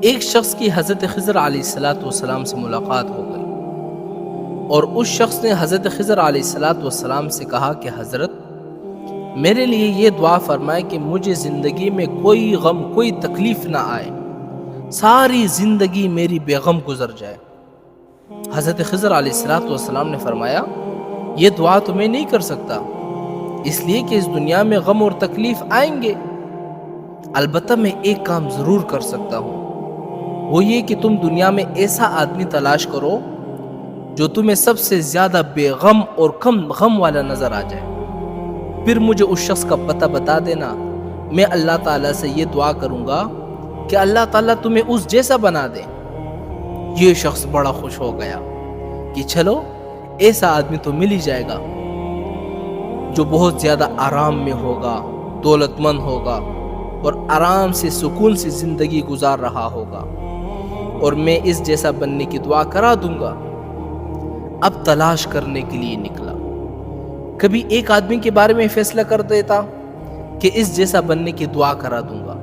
ایک شخص کی حضرت خضر علیہ السلام سے ملاقات ہو گئی اور اس شخص نے حضرت خضر علیہ السلام سے کہا کہ حضرت میرے لیے یہ دعا فرمائے کہ مجھے زندگی میں کوئی غم کوئی تکلیف نہ آئے، ساری زندگی میری بے غم گزر جائے۔ حضرت خضر علیہ السلام نے فرمایا یہ دعا تو میں نہیں کر سکتا، اس لیے کہ اس دنیا میں غم اور تکلیف آئیں گے، البتہ میں ایک کام ضرور کر سکتا ہوں، وہ یہ کہ تم دنیا میں ایسا آدمی تلاش کرو جو تمہیں سب سے زیادہ بے غم اور کم غم والا نظر آ جائے، پھر مجھے اس شخص کا پتہ بتا دینا، میں اللہ تعالیٰ سے یہ دعا کروں گا کہ اللہ تعالیٰ تمہیں اس جیسا بنا دے۔ یہ شخص بڑا خوش ہو گیا کہ چلو ایسا آدمی تو مل ہی جائے گا جو بہت زیادہ آرام میں ہوگا، دولت مند ہوگا اور آرام سے سکون سے زندگی گزار رہا ہوگا، اور میں اس جیسا بننے کی دعا کرا دوں گا۔ اب تلاش کرنے کے لیے نکلا، کبھی ایک آدمی کے بارے میں فیصلہ کر دیتا کہ اس جیسا بننے کی دعا کرا دوں گا،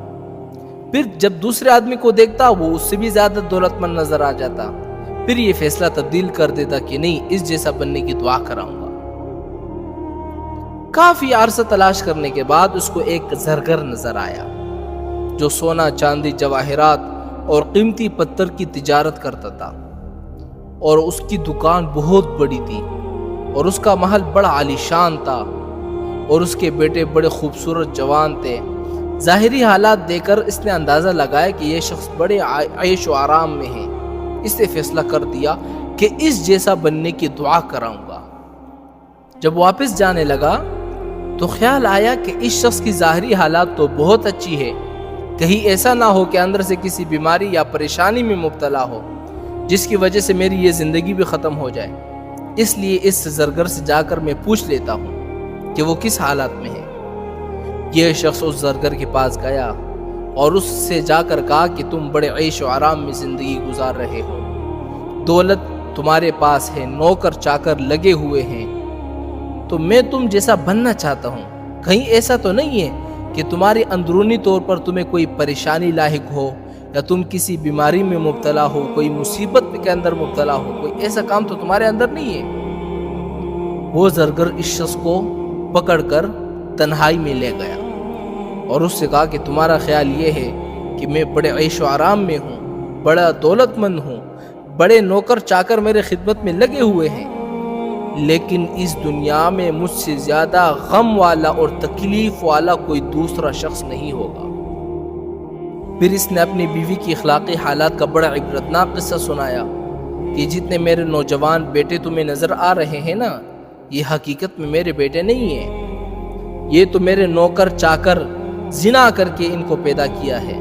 پھر جب دوسرے آدمی کو دیکھتا وہ اس سے بھی زیادہ دولت مند نظر آ جاتا، پھر یہ فیصلہ تبدیل کر دیتا کہ نہیں اس جیسا بننے کی دعا کراؤں گا۔ کافی عرصہ تلاش کرنے کے بعد اس کو ایک زرگر نظر آیا جو سونا چاندی جواہرات اور قیمتی پتھر کی تجارت کرتا تھا، اور اس کی دکان بہت بڑی تھی اور اس کا محل بڑا عالیشان تھا، اور اس کے بیٹے بڑے خوبصورت جوان تھے۔ ظاہری حالات دیکھ کر اس نے اندازہ لگایا کہ یہ شخص بڑے عیش و آرام میں ہے، اس نے فیصلہ کر دیا کہ اس جیسا بننے کی دعا کراؤں گا۔ جب واپس جانے لگا تو خیال آیا کہ اس شخص کی ظاہری حالات تو بہت اچھی ہے، کہیں ایسا نہ ہو کہ اندر سے کسی بیماری یا پریشانی میں مبتلا ہو جس کی وجہ سے میری یہ زندگی بھی ختم ہو جائے، اس لیے اس زرگر سے جا کر میں پوچھ لیتا ہوں کہ وہ کس حالات میں ہے۔ یہ شخص اس زرگر کے پاس گیا اور اس سے جا کر کہا کہ تم بڑے عیش و آرام میں زندگی گزار رہے ہو، دولت تمہارے پاس ہے، نوکر چاکر لگے ہوئے ہیں، تو میں تم جیسا بننا چاہتا ہوں، کہیں ایسا تو نہیں ہے کہ تمہاری اندرونی طور پر تمہیں کوئی پریشانی لاحق ہو یا تم کسی بیماری میں مبتلا ہو، کوئی مصیبت کے اندر مبتلا ہو، کوئی ایسا کام تو تمہارے اندر نہیں ہے۔ وہ زرگر اس شخص کو پکڑ کر تنہائی میں لے گیا اور اس سے کہا کہ تمہارا خیال یہ ہے کہ میں بڑے عیش و آرام میں ہوں، بڑا دولت مند ہوں، بڑے نوکر چاکر میرے خدمت میں لگے ہوئے ہیں، لیکن اس دنیا میں مجھ سے زیادہ غم والا اور تکلیف والا کوئی دوسرا شخص نہیں ہوگا۔ پھر اس نے اپنی بیوی کی اخلاقی حالات کا بڑا عبرتناک قصہ سنایا کہ جتنے میرے نوجوان بیٹے تمہیں نظر آ رہے ہیں نا، یہ حقیقت میں میرے بیٹے نہیں ہیں، یہ تو میرے نوکر چاکر زنا کر کے ان کو پیدا کیا ہے،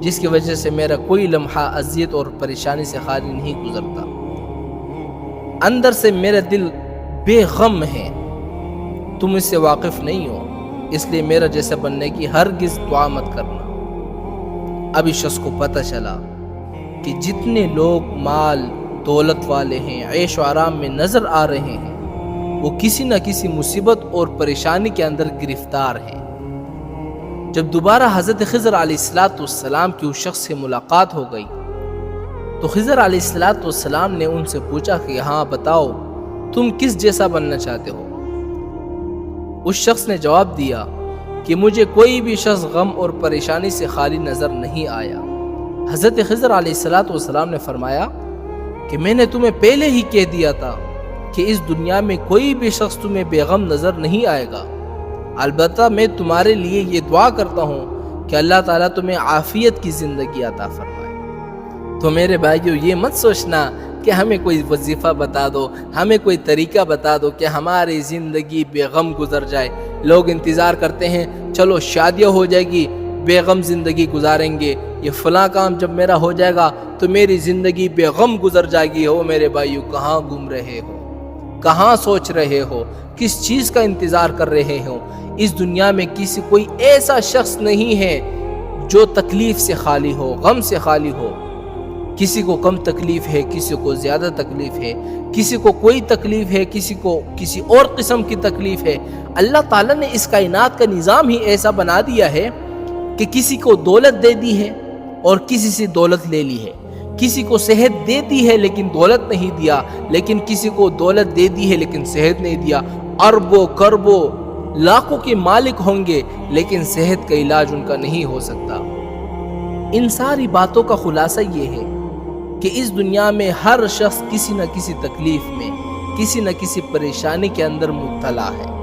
جس کی وجہ سے میرا کوئی لمحہ اذیت اور پریشانی سے خالی نہیں گزرتا، اندر سے میرا دل بے غم ہے، تم اس سے واقف نہیں ہو، اس لیے میرا جیسا بننے کی ہرگز دعا مت کرنا۔ اب اس شخص کو پتہ چلا کہ جتنے لوگ مال دولت والے ہیں، عیش و آرام میں نظر آ رہے ہیں، وہ کسی نہ کسی مصیبت اور پریشانی کے اندر گرفتار ہیں۔ جب دوبارہ حضرت خضر علیہ السلام کی اس شخص سے ملاقات ہو گئی تو خضر علیہ السلام نے ان سے پوچھا کہ ہاں بتاؤ تم کس جیسا بننا چاہتے ہو؟ اس شخص نے جواب دیا کہ مجھے کوئی بھی شخص غم اور پریشانی سے خالی نظر نہیں آیا۔ حضرت خضر علیہ السلام نے فرمایا کہ میں نے تمہیں پہلے ہی کہہ دیا تھا کہ اس دنیا میں کوئی بھی شخص تمہیں بے غم نظر نہیں آئے گا، البتہ میں تمہارے لیے یہ دعا کرتا ہوں کہ اللہ تعالیٰ تمہیں عافیت کی زندگی عطا فرمائے۔ تو میرے بھائیو یہ مت سوچنا کہ ہمیں کوئی وظیفہ بتا دو، ہمیں کوئی طریقہ بتا دو کہ ہماری زندگی بے غم گزر جائے۔ لوگ انتظار کرتے ہیں چلو شادیاں ہو جائے گی، بے غم زندگی گزاریں گے، یہ فلاں کام جب میرا ہو جائے گا تو میری زندگی بے غم گزر جائے گی۔ ہو میرے بھائیو کہاں گم رہے ہو، کہاں سوچ رہے ہو، کس چیز کا انتظار کر رہے ہو؟ اس دنیا میں کوئی ایسا شخص نہیں ہے جو تکلیف سے خالی ہو، غم سے خالی ہو۔ کسی کو کم تکلیف ہے، کسی کو زیادہ تکلیف ہے، کسی کو کوئی تکلیف ہے، کسی کو کسی اور قسم کی تکلیف ہے۔ اللہ تعالیٰ نے اس کائنات کا نظام ہی ایسا بنا دیا ہے کہ کسی کو دولت دے دی ہے، اور کسی سے دولت لے لی ہے، کسی کو صحت دے دی ہے لیکن دولت نہیں دیا، لیکن کسی کو دولت دے دی ہے لیکن صحت نہیں دیا۔ اربوں کربوں لاکھوں کے مالک ہوں گے لیکن صحت کا علاج ان کا نہیں ہو سکتا۔ ان ساری باتوں کا خلاصہ یہ ہے کہ اس دنیا میں ہر شخص کسی نہ کسی تکلیف میں، کسی نہ کسی پریشانی کے اندر مبتلا ہے۔